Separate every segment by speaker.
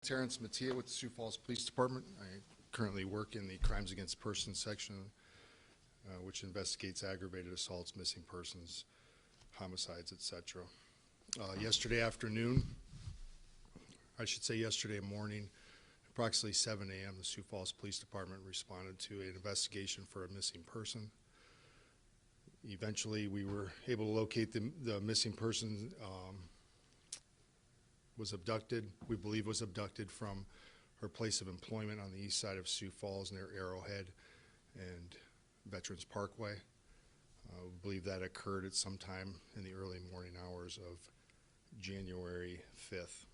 Speaker 1: Terrence Mattia with the Sioux Falls Police Department. I currently work in the Crimes Against Persons section, which investigates aggravated assaults, missing persons, homicides, etc. Yesterday afternoon, I should say yesterday morning, approximately 7 a.m., the Sioux Falls Police Department responded to an investigation for a missing person. Eventually, we were able to locate the missing person. Was abducted, we believe was abducted from her place of employment on the east side of Sioux Falls near Arrowhead and Veterans Parkway. We believe that occurred at some time in the early morning hours of January 5th.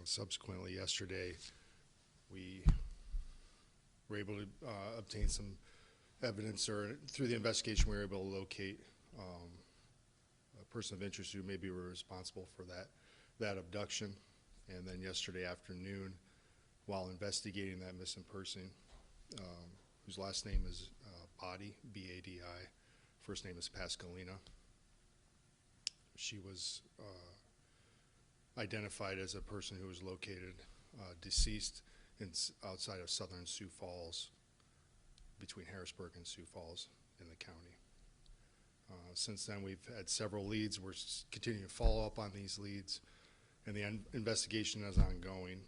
Speaker 1: Subsequently, yesterday, we were able to obtain some evidence, or through the investigation, we were able to locate a person of interest who may be responsible for that abduction. And then yesterday afternoon, while investigating that missing person, whose last name is Badi, B-A-D-I, first name is Pascalina, she was identified as a person who was located deceased outside of southern Sioux Falls, between Harrisburg and Sioux Falls in the county. Since then, we've had several leads. We're continuing to follow up on these leads, and the investigation is ongoing.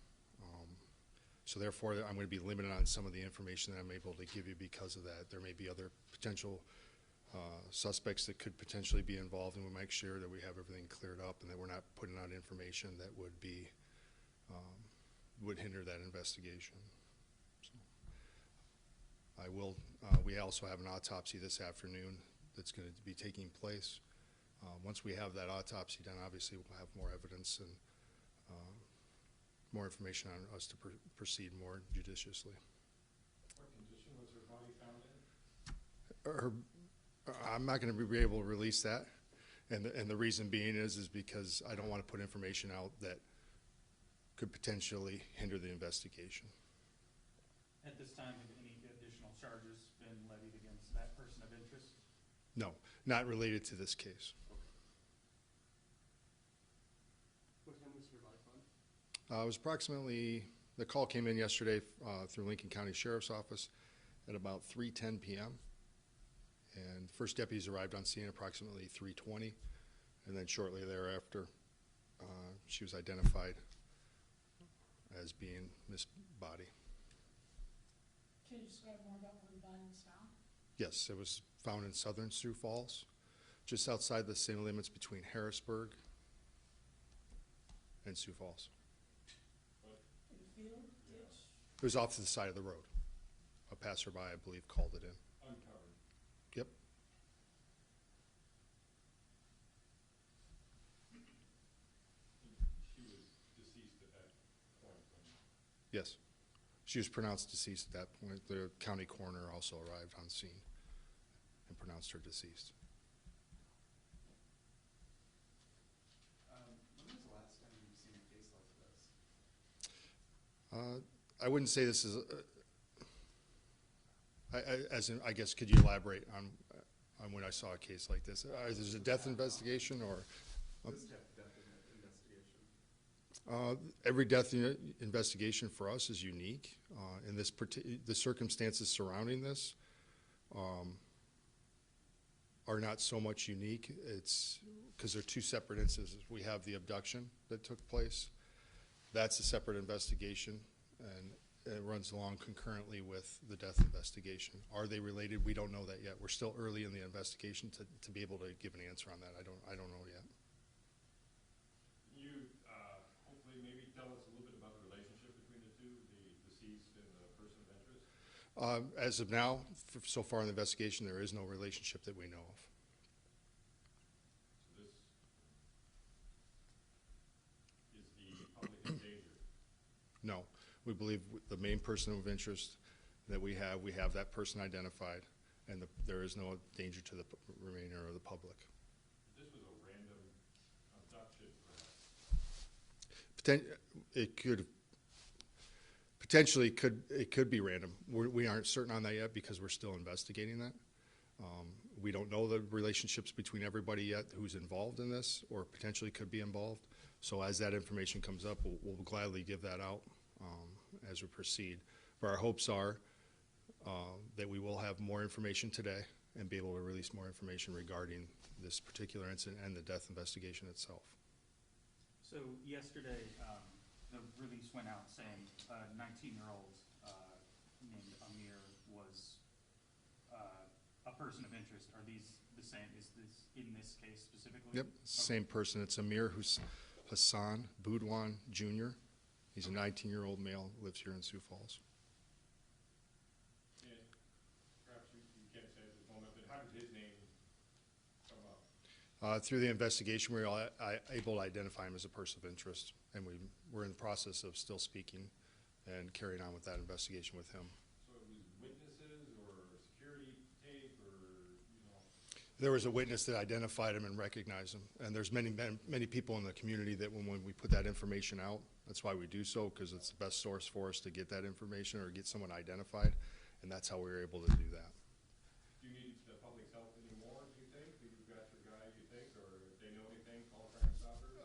Speaker 1: So therefore, I'm going to be limited on some of the information that I'm able to give you because of that. There may be other potential suspects that could potentially be involved, and we'll make sure that we have everything cleared up and that we're not putting out information that would be would hinder that investigation. So I will. We also have an autopsy this afternoon that's going to be taking place. Once we have that autopsy done, obviously we'll have more evidence and more information on us to proceed more judiciously.
Speaker 2: What condition was her body found in?
Speaker 1: I'm not going to be able to release that, and the reason being is because I don't want to put information out that could potentially hinder the investigation.
Speaker 3: At this time, have any additional charges been levied against that person of interest?
Speaker 1: No, not related to this case.
Speaker 2: What time was her body found?
Speaker 1: It was approximately, the call came in yesterday through Lincoln County Sheriff's Office at about 3:10 p.m. And first deputies arrived on scene approximately 3:20, and then shortly thereafter, she was identified as being Miss Body.
Speaker 4: Can you describe more about where the body was found?
Speaker 1: Yes, it was found in southern Sioux Falls, just outside the city limits between Harrisburg and Sioux Falls.
Speaker 4: In a field, ditch?
Speaker 1: It was off to the side of the road. A passerby, I believe, called it in.
Speaker 2: Uncovered.
Speaker 1: Yep.
Speaker 2: She was deceased at that point.
Speaker 1: Yes. She was pronounced deceased at that point. The county coroner also arrived on scene and pronounced her deceased.
Speaker 5: When was the last time you've seen a case like this?
Speaker 1: I wouldn't say this is, as in, I guess, could you elaborate on when I saw a case like this? Is this a death investigation or?
Speaker 5: This type of death investigation?
Speaker 1: Every death investigation for us is unique. In this the circumstances surrounding this are not so much unique. It's because they're two separate instances. We have the abduction that took place. That's a separate investigation, and it runs along concurrently with the death investigation. Are they related? We don't know that yet. We're still early in the investigation to be able to give an answer on that. I don't know yet.
Speaker 2: You hopefully maybe tell us a little bit about the relationship between the two, the deceased and the person of interest?
Speaker 1: As of now, so far in the investigation, there is no relationship that we know of.
Speaker 2: So this is the public in danger?
Speaker 1: No. We believe the main person of interest that we have that person identified, and there is no danger to the remainder of the public.
Speaker 2: This was a random abduction, perhaps?
Speaker 1: It could potentially be random. We aren't certain on that yet because we're still investigating that. We don't know the relationships between everybody yet who's involved in this or potentially could be involved. So as that information comes up, we'll gladly give that out as we proceed. But our hopes are that we will have more information today and be able to release more information regarding this particular incident and the death investigation itself.
Speaker 3: So yesterday, the release went out saying a 19-year-old named Amir was a person of interest. Are these the same? Is this in this case specifically?
Speaker 1: Yep, same person. It's Amir Hassan Boudwan Jr. He's a 19-year-old male, lives here in Sioux Falls.
Speaker 2: And perhaps you can't say at this moment, but how did his name come up?
Speaker 1: Through the investigation, we were able to identify him as a person of interest, and we're in the process of still speaking and carrying on with that investigation with him.
Speaker 2: So it was witnesses or security tape or, you know?
Speaker 1: There was a witness that identified him and recognized him, and there's many people in the community that when we put that information out, that's why we do so, because it's the best source for us to get that information or get someone identified, and that's how we were able to do that.
Speaker 2: Do you need the public's help anymore, do you think? Do you got your guy, you think, or if they know anything, call Crime Stoppers?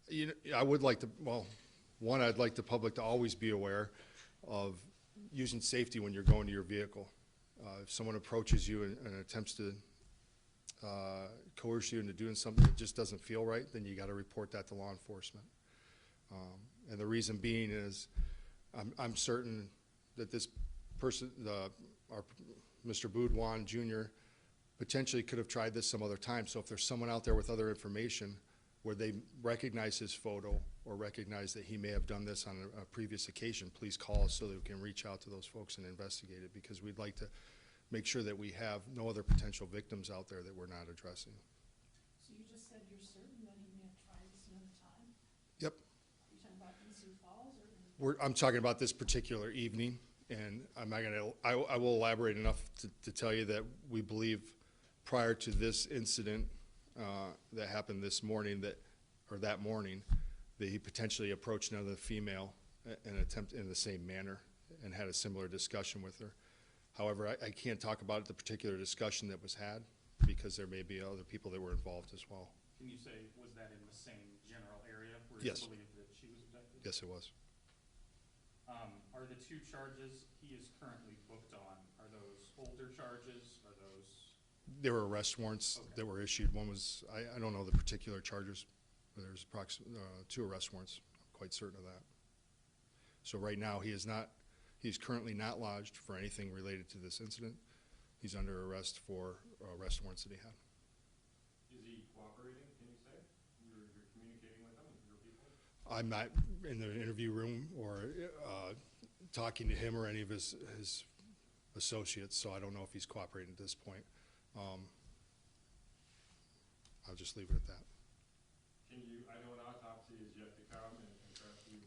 Speaker 1: You know, I would like to, well, one, I'd like the public to always be aware of using safety when you're going to your vehicle. If someone approaches you and attempts to coerce you into doing something that just doesn't feel right, then you got to report that to law enforcement. And the reason being is I'm certain that this person, our Mr. Boudwan Jr., potentially could have tried this some other time. So if there's someone out there with other information where they recognize his photo or recognize that he may have done this on a previous occasion, please call us so that we can reach out to those folks and investigate it, because we'd like to make sure that we have no other potential victims out there that we're not addressing.
Speaker 4: So you just said you're certain that he may have tried this another time?
Speaker 1: Yep.
Speaker 4: Are you talking about in Sioux Falls or in?
Speaker 1: I'm talking about this particular evening, and I'm not gonna, I will elaborate enough to tell you that we believe prior to this incident that happened this morning, that morning, that he potentially approached another female and attempted in the same manner and had a similar discussion with her. However, I can't talk about the particular discussion that was had because there may be other people that were involved as well.
Speaker 3: Can you say, was that in the same general area where
Speaker 1: Yes.
Speaker 3: you believe that she was abducted?
Speaker 1: Yes, it was.
Speaker 3: Are the two charges he is currently booked on, are those older charges? Are those?
Speaker 1: There were arrest warrants
Speaker 3: Okay.
Speaker 1: that were issued. One was, I don't know the particular charges, but there's approximately 2 arrest warrants. I'm quite certain of that. So right now, he's currently not lodged for anything related to this incident. He's under arrest for arrest warrants that he had.
Speaker 2: Is he cooperating, can you say? You're communicating with him, your people?
Speaker 1: I'm not in the interview room or talking to him or any of his associates, so I don't know if he's cooperating at this point. I'll just leave it at that.
Speaker 2: Can you, I know an autopsy is yet to come, and perhaps you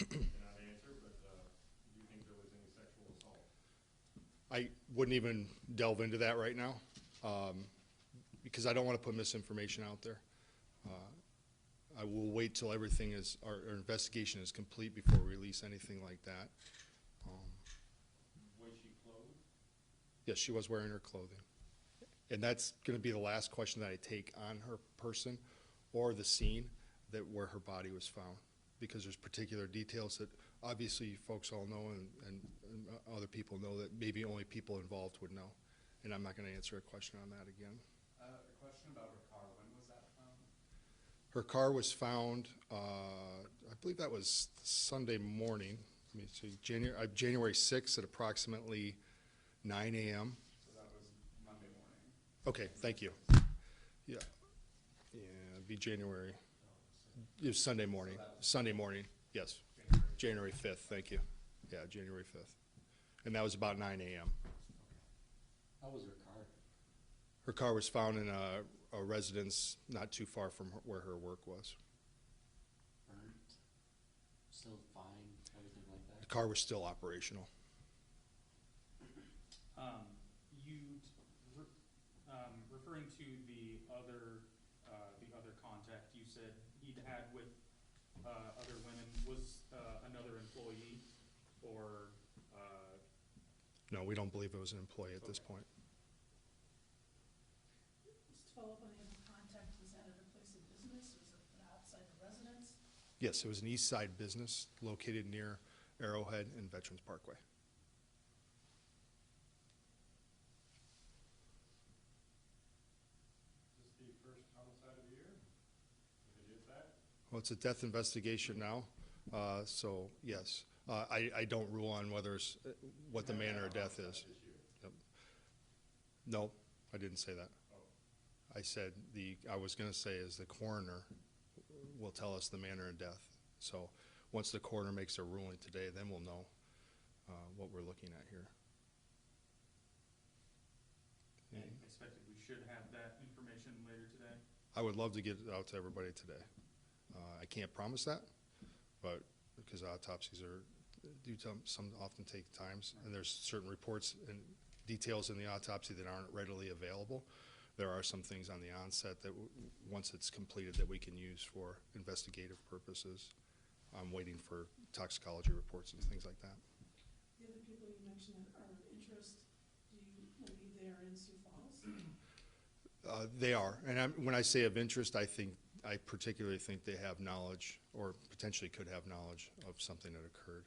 Speaker 2: cannot answer, but do you think there was any sexual assault?
Speaker 1: I wouldn't even delve into that right now because I don't want to put misinformation out there. I will wait till everything is, our investigation is complete before we release anything like that.
Speaker 2: Was she clothed?
Speaker 1: Yes, she was wearing her clothing. And that's going to be the last question that I take on her person or the scene where her body was found, because there's particular details that obviously folks all know and other people know that maybe only people involved would know. And I'm not going to answer a question on that again.
Speaker 5: A question about her car. When was that found?
Speaker 1: Her car was found, I believe that was Sunday morning. Let me see, January 6th at approximately 9 a.m.
Speaker 5: So that was Monday morning.
Speaker 1: Okay, thank you. Yeah, it'd be January. It was Sunday morning. Sunday morning, yes. January 5th, thank you. Yeah, January 5th. And that was about 9 a.m.
Speaker 6: How was her car?
Speaker 1: Her car was found in a residence not too far from where her work was.
Speaker 6: Burnt? Still fine? Everything like
Speaker 1: The
Speaker 6: that?
Speaker 1: car was still operational.
Speaker 3: Referring to the other contact you said he'd had with other women, was another employee or?
Speaker 1: No, we don't believe it was an employee at this point.
Speaker 4: Just to follow up on the other contact, was that at a place of business? Was it outside the residence?
Speaker 1: Yes, it was an east side business located near Arrowhead and Veterans Parkway.
Speaker 2: Is this the first homicide of the year? If it is that,
Speaker 1: Well, it's a death investigation now, so yes. I don't rule on whether it's, what the
Speaker 2: you haven't
Speaker 1: manner
Speaker 2: had
Speaker 1: of
Speaker 2: a
Speaker 1: death
Speaker 2: homicide
Speaker 1: is.
Speaker 2: this year.
Speaker 1: No, I didn't say that.
Speaker 2: Oh.
Speaker 1: I said I was gonna say is the coroner will tell us the manner of death. So, once the coroner makes a ruling today, then we'll know, what we're looking at here.
Speaker 3: And expected we should have that information later today.
Speaker 1: I would love to get it out to everybody today. I can't promise that, but, because autopsies often take times, and there's certain reports and details in the autopsy that aren't readily available. There are some things on the onset that, once it's completed, that we can use for investigative purposes. I'm waiting for toxicology reports and things like that.
Speaker 4: The other people you mentioned that are of interest, maybe they are in Sioux Falls?
Speaker 1: They are, and when I say of interest, I particularly think they have knowledge, or potentially could have knowledge of something that occurred.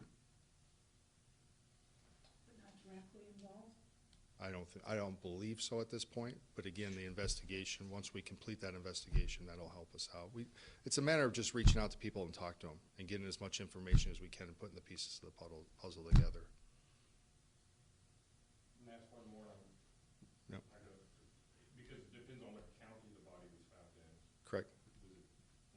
Speaker 4: But not directly involved?
Speaker 1: I don't believe so at this point, but again, the investigation, once we complete that investigation, that'll help us out. It's a matter of just reaching out to people and talk to them, and getting as much information as we can and putting the pieces of the puzzle together.
Speaker 2: And that's one more on.
Speaker 1: Yep.
Speaker 2: Because it depends on what county the body was found in.
Speaker 1: Correct.
Speaker 2: Was it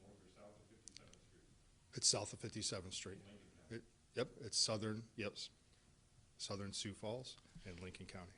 Speaker 2: north or south of 57th Street?
Speaker 1: It's south of 57th Street.
Speaker 2: Lincoln County.
Speaker 1: Yep, it's southern Sioux Falls and Lincoln County.